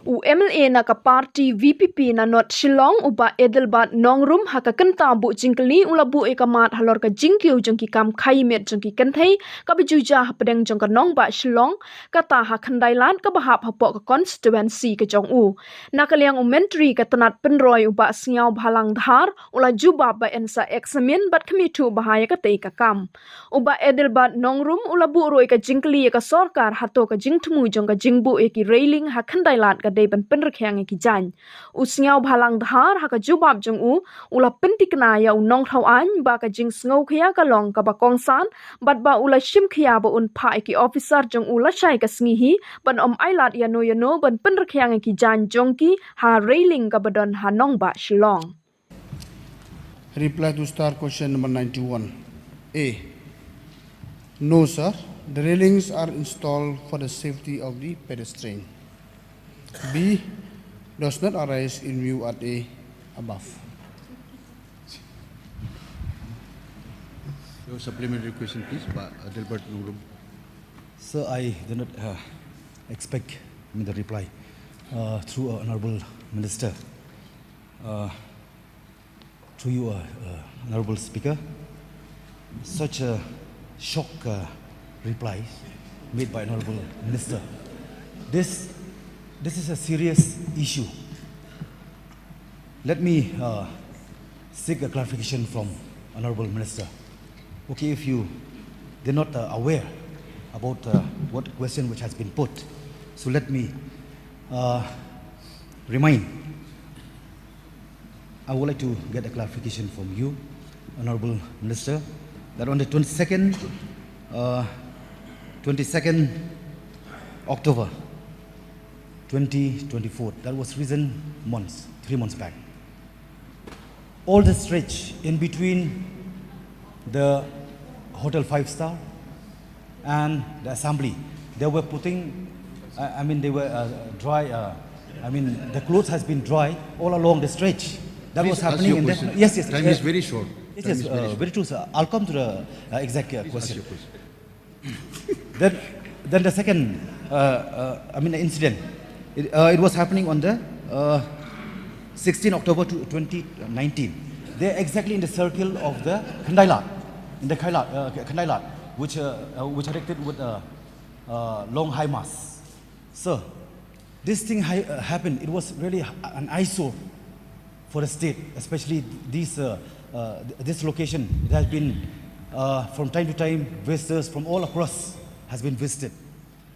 U MLA na ka party VPP na not Shillong uba Edelbat Nongrum haka kenta bu jingkeli ulabu ekamat halor ka jingkiu jongki kam khaimet jongki Kynthei ka bejuja pedeng jong ka nong ba Shillong kata ha Khyndai lan ka bahap hapok ka constituency ka jong u na kaliang menteri ka tanat penroi uba siau bhalang dhar ula juba ba ensa examin bat kemitu bahaya ka tei ka kam uba Edelbat Nongrum ulabu roi ka jingkeli ka sorkar hato ka jingtmu jong ka jingbu eki railing ha Khyndai lan day ban penrekhyang ki jan usngau bhalang dhar ha ka jubab jong u ula pentikna ya unong thau an ba ka jing sngo khya ka long ka ba kongsan bat ba ula shim khya ba un pha ki officer jong ula shai ka sngi hi ban ailat ya no ban penrekhyang ki jan jong ki ha railing ka badon ha nong ba Shillong. Reply to star question number 91. A. No, sir. The railings are installed for the safety of the pedestrian. B. Does not arise in view at A above. Your supplementary question, please, Delbert Nongrum. Sir, I do not expect the reply through Honorable Minister. To you, Honorable Speaker, such a shock reply made by Honorable Minister. This is a serious issue. Let me seek a clarification from Honorable Minister. Okay, if you they're not aware about what question which has been put, so let me remind. I would like to get a clarification from you, Honorable Minister, that on the 22nd October 2024, that was recent months, 3 months back. All the stretch in between the Hotel 5-star and the assembly, they were putting, they were dry, the clothes has been dry all along the stretch. That Please was happening in the yes. Time is very short. Yes, very true, sir. I'll come to the exact question. Then the second, incident. It was happening on the 16 October 2019. They're exactly in the circle of the Khyndai Lat, in the Khyndai Lat, which erected with a long high mass. Sir, this thing happened. It was really an eyesore for the state, especially this location. It has been from time to time visitors from all across has been visited.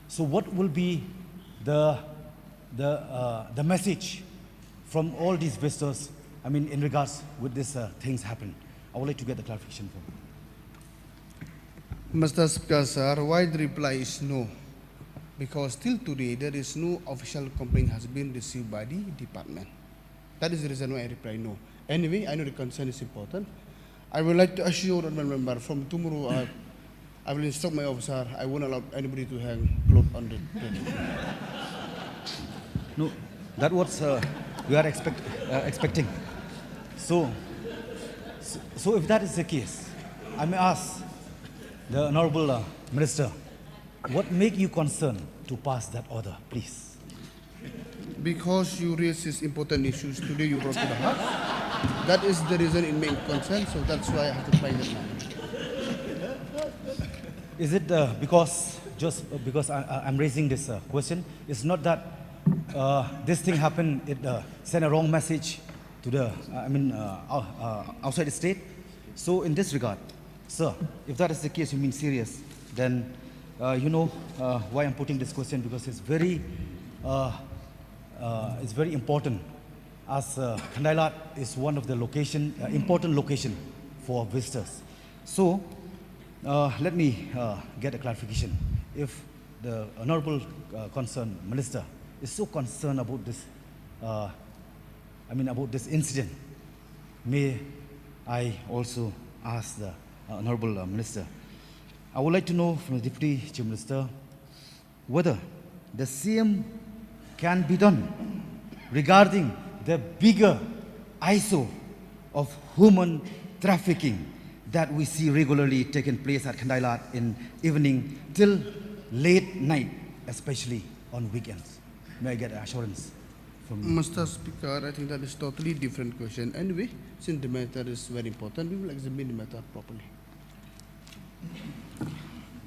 So what will be the message from all these visitors? In regards with these things happen. I would like to get the clarification from you. Mr. Speaker, sir, why the reply is no? Because till today there is no official complaint has been received by the department. That is the reason why I reply no. Anyway, I know the concern is important. I would like to assure the member from tomorrow I will instruct my officer. I won't allow anybody to hang clothes on the bed. No, that was we are expecting. So if that is the case, I may ask the Honorable Minister, what make you concerned to pass that order, please? Because you raise these important issues today, you brought to the House. That is the reason it made concern, so that's why I have to find it now. Is it because I'm raising this question? It's not that this thing happened. It sent a wrong message to the outside the state. So in this regard, sir, if that is the case, you mean serious, then you know why I'm putting this question, because it's very important, as Khyndai Lat is one of the important location for visitors. So let me get a clarification. If the Honorable concerned Minister is so concerned about this, about this incident, may I also ask the Honorable Minister, I would like to know from the Deputy Chief Minister whether the same can be done regarding the bigger ISO of human trafficking that we see regularly taking place at Khyndai Lat in evening till late night, especially on weekends. May I get assurance from you? Mr. Speaker, I think that is totally different question. Anyway, since the matter is very important, we will examine the matter properly.